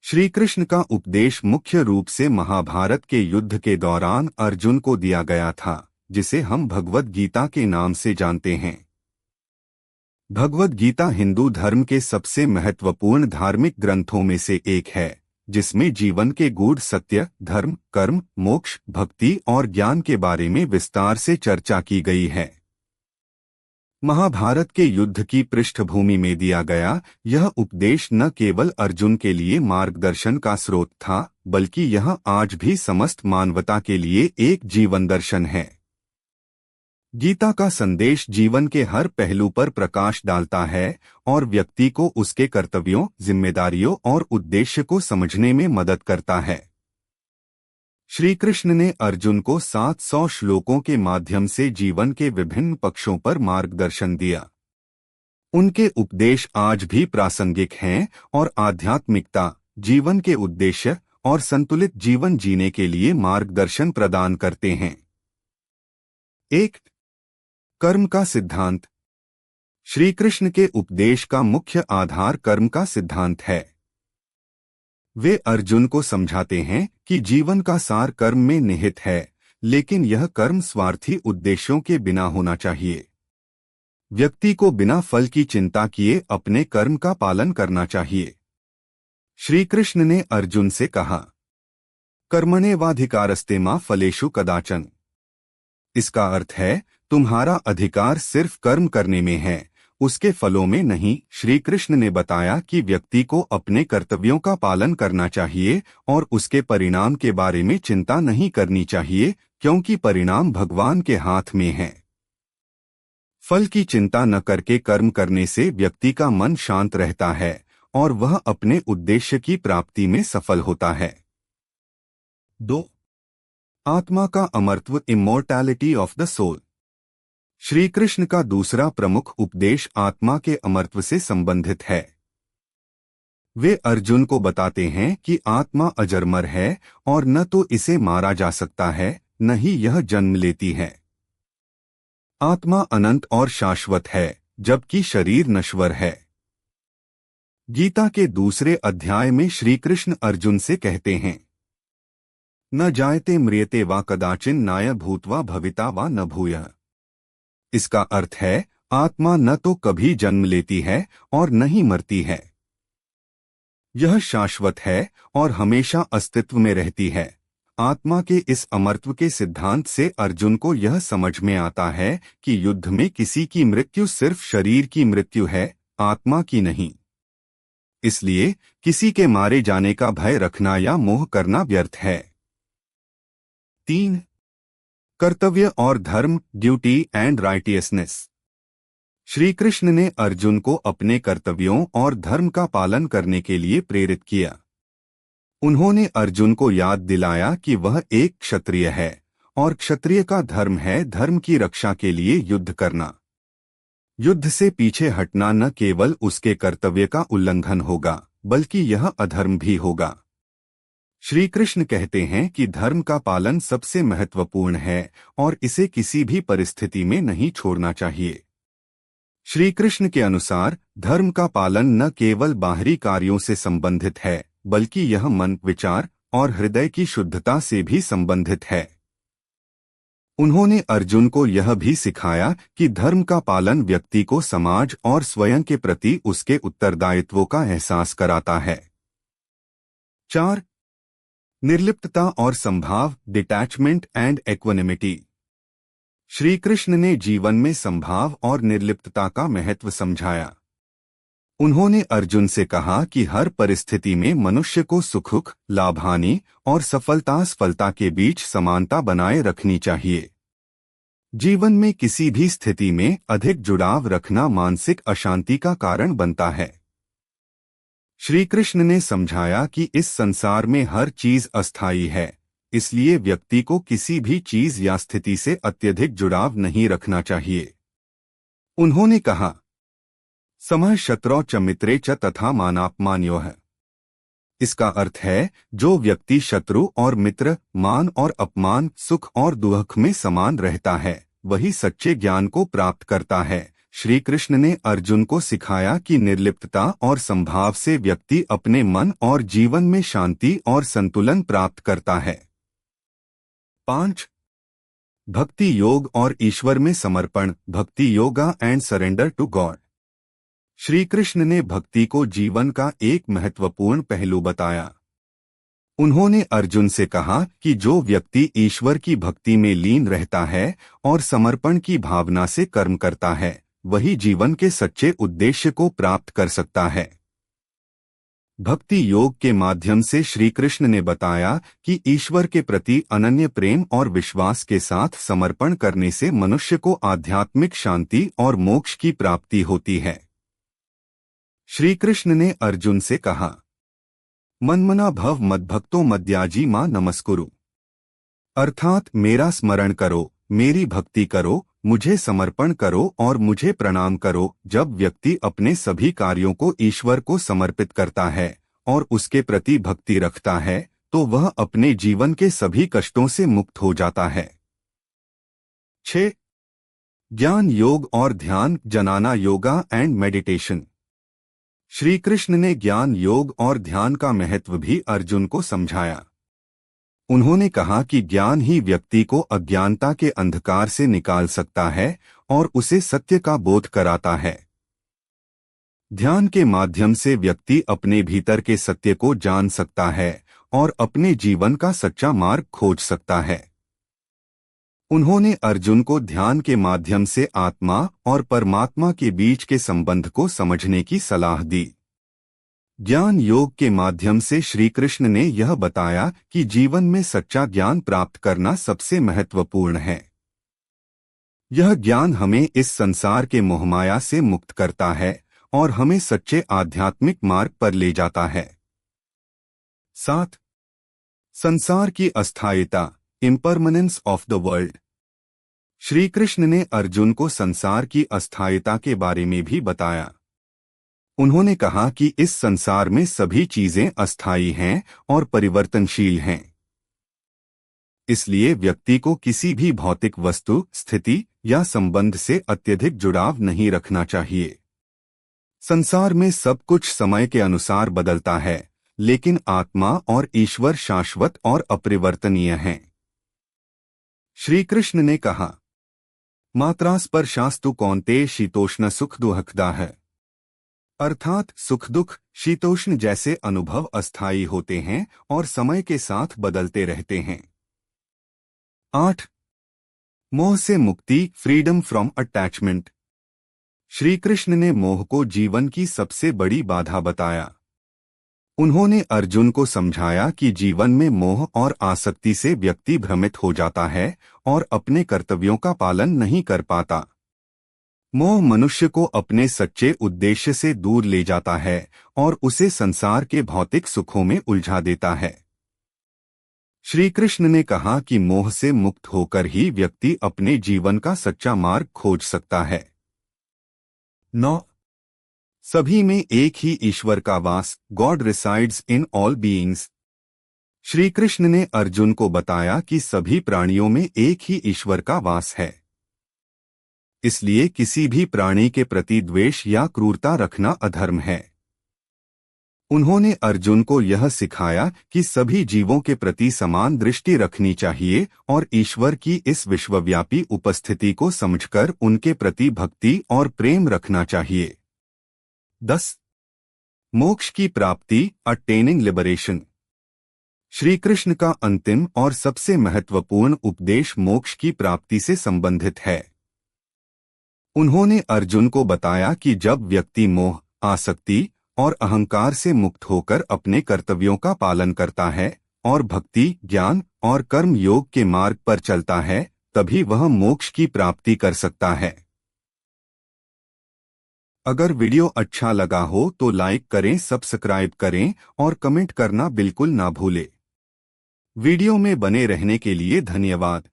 श्री कृष्ण का उपदेश मुख्य रूप से महाभारत के युद्ध के दौरान अर्जुन को दिया गया था, जिसे हम भगवद गीता के नाम से जानते हैं। भगवद गीता हिंदू धर्म के सबसे महत्वपूर्ण धार्मिक ग्रंथों में से एक है, जिसमें जीवन के गूढ़ सत्य, धर्म, कर्म, मोक्ष, भक्ति और ज्ञान के बारे में विस्तार से चर्चा की गई है। महाभारत के युद्ध की पृष्ठभूमि में दिया गया यह उपदेश न केवल अर्जुन के लिए मार्गदर्शन का स्रोत था, बल्कि यह आज भी समस्त मानवता के लिए एक जीवन दर्शन है। गीता का संदेश जीवन के हर पहलू पर प्रकाश डालता है और व्यक्ति को उसके कर्तव्यों, जिम्मेदारियों और उद्देश्य को समझने में मदद करता है। श्री कृष्ण ने अर्जुन को 700 श्लोकों के माध्यम से जीवन के विभिन्न पक्षों पर मार्गदर्शन दिया। उनके उपदेश आज भी प्रासंगिक हैं और आध्यात्मिकता, जीवन के उद्देश्य और संतुलित जीवन जीने के लिए मार्गदर्शन प्रदान करते हैं। 1. कर्म का सिद्धांत। श्री कृष्ण के उपदेश का मुख्य आधार कर्म का सिद्धांत है। वे अर्जुन को समझाते हैं कि जीवन का सार कर्म में निहित है, लेकिन यह कर्म स्वार्थी उद्देश्यों के बिना होना चाहिए। व्यक्ति को बिना फल की चिंता किए अपने कर्म का पालन करना चाहिए। श्री कृष्ण ने अर्जुन से कहा, कर्मण्येवाधिकारस्ते मा फलेषु कदाचन। इसका अर्थ है, तुम्हारा अधिकार सिर्फ कर्म करने में है, उसके फलों में नहीं। श्री कृष्ण ने बताया कि व्यक्ति को अपने कर्तव्यों का पालन करना चाहिए और उसके परिणाम के बारे में चिंता नहीं करनी चाहिए, क्योंकि परिणाम भगवान के हाथ में है। फल की चिंता न करके कर्म करने से व्यक्ति का मन शांत रहता है और वह अपने उद्देश्य की प्राप्ति में सफल होता है। 2. आत्मा का अमरत्व, immortality of the soul. Shri Krishna का दूसरा प्रमुख उपदेश आत्मा के अमरत्व से संबंधित है। वे अर्जुन को बताते हैं कि आत्मा अजरमर है और न तो इसे मारा जा सकता है, न ही यह जन्म लेती है। आत्मा अनंत और शाश्वत है, जबकि शरीर नश्वर है। गीता के दूसरे अध्याय में श्री कृष्ण अर्जुन से कहते हैं, न जायते म्रियते वा कदाचिन नाय भूत्वा भविता वा न भूयः। इसका अर्थ है, आत्मा न तो कभी जन्म लेती है और न ही मरती है। यह शाश्वत है और हमेशा अस्तित्व में रहती है। आत्मा के इस अमरत्व के सिद्धांत से अर्जुन को यह समझ में आता है कि युद्ध में किसी की मृत्यु सिर्फ शरीर की मृत्यु है, आत्मा की नहीं। इसलिए किसी के मारे जाने का भय रखना या मोह करना व्यर्थ है। 3. कर्तव्य और धर्म, duty and righteousness. Shri Krishna ने अर्जुन को अपने कर्तव्यों और धर्म का पालन करने के लिए प्रेरित किया। उन्होंने अर्जुन को याद दिलाया कि वह एक क्षत्रिय है और क्षत्रिय का धर्म है धर्म की रक्षा के लिए युद्ध करना। युद्ध से पीछे हटना न केवल उसके कर्तव्य का उल्लंघन होगा, बल्कि यह अधर्म भी होगा। श्री कृष्ण कहते हैं कि धर्म का पालन सबसे महत्वपूर्ण है और इसे किसी भी परिस्थिति में नहीं छोड़ना चाहिए। श्री कृष्ण के अनुसार धर्म का पालन न केवल बाहरी कार्यों से संबंधित है, बल्कि यह मन, विचार और हृदय की शुद्धता से भी संबंधित है। उन्होंने अर्जुन को यह भी सिखाया कि धर्म का पालन व्यक्ति को समाज और स्वयं के प्रति उसके उत्तरदायित्वों का एहसास कराता है। 4. निर्लिप्तता और संभाव, detachment and equanimity. Shri Krishna ने जीवन में संभाव और निर्लिप्तता का महत्व समझाया। उन्होंने अर्जुन से कहा कि हर परिस्थिति में मनुष्य को सुख, लाभ-हानि और सफलता-असफलता के बीच समानता बनाए रखनी चाहिए। जीवन में किसी भी स्थिति में अधिक जुड़ाव रखना मानसिक अशांति का कारण बनता है। श्री कृष्ण ने समझाया कि इस संसार में हर चीज अस्थायी है, इसलिए व्यक्ति को किसी भी चीज या स्थिति से अत्यधिक जुड़ाव नहीं रखना चाहिए। उन्होंने कहा, समः शत्रौ च मित्रे च तथा मानापमानयोः। इसका अर्थ है, जो व्यक्ति शत्रु और मित्र, मान और अपमान, सुख और दुख में समान रहता है, वही सच्चे ज्ञान को प्राप्त करता है। श्री कृष्ण ने अर्जुन को सिखाया कि निर्लिप्तता और संभाव से व्यक्ति अपने मन और जीवन में शांति और संतुलन प्राप्त करता है। 5. भक्ति योग और ईश्वर में समर्पण, bhakti yoga and surrender to God. Shri Krishna ने भक्ति को जीवन का एक महत्वपूर्ण पहलू बताया। उन्होंने अर्जुन से कहा कि जो व्यक्ति ईश्वर की भक्ति में लीन रहता है और समर्पण की भावना से कर्म करता है, वही जीवन के सच्चे उद्देश्य को प्राप्त कर सकता है। भक्ति योग के माध्यम से श्री कृष्ण ने बताया कि ईश्वर के प्रति अनन्य प्रेम और विश्वास के साथ समर्पण करने से मनुष्य को आध्यात्मिक शांति और मोक्ष की प्राप्ति होती है। श्री कृष्ण ने अर्जुन से कहा, मनमना भव मद्भक्तो मद्याजी मां नमस्कुरु, अर्थात मेरा स्मरण करो, मेरी भक्ति करो, मुझे समर्पण करो और मुझे प्रणाम करो। जब व्यक्ति अपने सभी कार्यों को ईश्वर को समर्पित करता है और उसके प्रति भक्ति रखता है तो वह अपने जीवन के सभी कष्टों से मुक्त हो जाता है। 6. ज्ञान योग और ध्यान, जनाना योगा एंड मेडिटेशन। श्री कृष्ण ने ज्ञान योग और ध्यान का महत्व भी अर्जुन को समझाया। उन्होंने कहा कि ज्ञान ही व्यक्ति को अज्ञानता के अंधकार से निकाल सकता है और उसे सत्य का बोध कराता है। ध्यान के माध्यम से व्यक्ति अपने भीतर के सत्य को जान सकता है और अपने जीवन का सच्चा मार्ग खोज सकता है। उन्होंने अर्जुन को ध्यान के माध्यम से आत्मा और परमात्मा के बीच के संबंध को समझने की सलाह दी। ज्ञान योग के माध्यम से श्री कृष्ण ने यह बताया कि जीवन में सच्चा ज्ञान प्राप्त करना सबसे महत्वपूर्ण है। यह ज्ञान हमें इस संसार के मोहमाया से मुक्त करता है और हमें सच्चे आध्यात्मिक मार्ग पर ले जाता है। 7. संसार की अस्थायीता, impermanence of the world. Shri Krishna ने अर्जुन को संसार की अस्थायीता के बारे में भी बताया। उन्होंने कहा कि इस संसार में सभी चीजें अस्थायी हैं और परिवर्तनशील हैं। इसलिए व्यक्ति को किसी भी भौतिक वस्तु, स्थिति या संबंध से अत्यधिक जुड़ाव नहीं रखना चाहिए। संसार में सब कुछ समय के अनुसार बदलता है, लेकिन आत्मा और ईश्वर शाश्वत और अपरिवर्तनीय हैं। श्री कृष्ण ने कहा, मात्रा स्पर्शास्तु कौन्तेय शीतोष्ण सुख दुःखदा है, अर्थात सुख दुख, शीतोष्ण जैसे अनुभव अस्थायी होते हैं और समय के साथ बदलते रहते हैं। 8. मोह से मुक्ति, freedom from attachment. Shri Krishna ने मोह को जीवन की सबसे बड़ी बाधा बताया। उन्होंने अर्जुन को समझाया कि जीवन में मोह और आसक्ति से व्यक्ति भ्रमित हो जाता है और अपने कर्तव्यों का पालन नहीं कर पाता। मोह मनुष्य को अपने सच्चे उद्देश्य से दूर ले जाता है और उसे संसार के भौतिक सुखों में उलझा देता है। श्री कृष्ण ने कहा कि मोह से मुक्त होकर ही व्यक्ति अपने जीवन का सच्चा मार्ग खोज सकता है। 9. सभी में एक ही ईश्वर का वास, God resides in all beings. Shri Krishna ने अर्जुन को बताया कि सभी प्राणियों में एक ही ईश्वर का वास है। इसलिए किसी भी प्राणी के प्रति द्वेष या क्रूरता रखना अधर्म है। उन्होंने अर्जुन को यह सिखाया कि सभी जीवों के प्रति समान दृष्टि रखनी चाहिए और ईश्वर की इस विश्वव्यापी उपस्थिति को समझकर उनके प्रति भक्ति और प्रेम रखना चाहिए। 10. मोक्ष की प्राप्ति, अटेनिंग लिबरेशन। श्री कृष्ण का अंतिम और सबसे महत्वपूर्ण उपदेश मोक्ष की प्राप्ति से संबंधित है। उन्होंने अर्जुन को बताया कि जब व्यक्ति मोह, आसक्ति और अहंकार से मुक्त होकर अपने कर्तव्यों का पालन करता है और भक्ति, ज्ञान और कर्म योग के मार्ग पर चलता है, तभी वह मोक्ष की प्राप्ति कर सकता है। अगर वीडियो अच्छा लगा हो तो लाइक करें, सब्सक्राइब करें और कमेंट करना बिल्कुल ना भूलें। वीडियो में बने रहने के लिए धन्यवाद।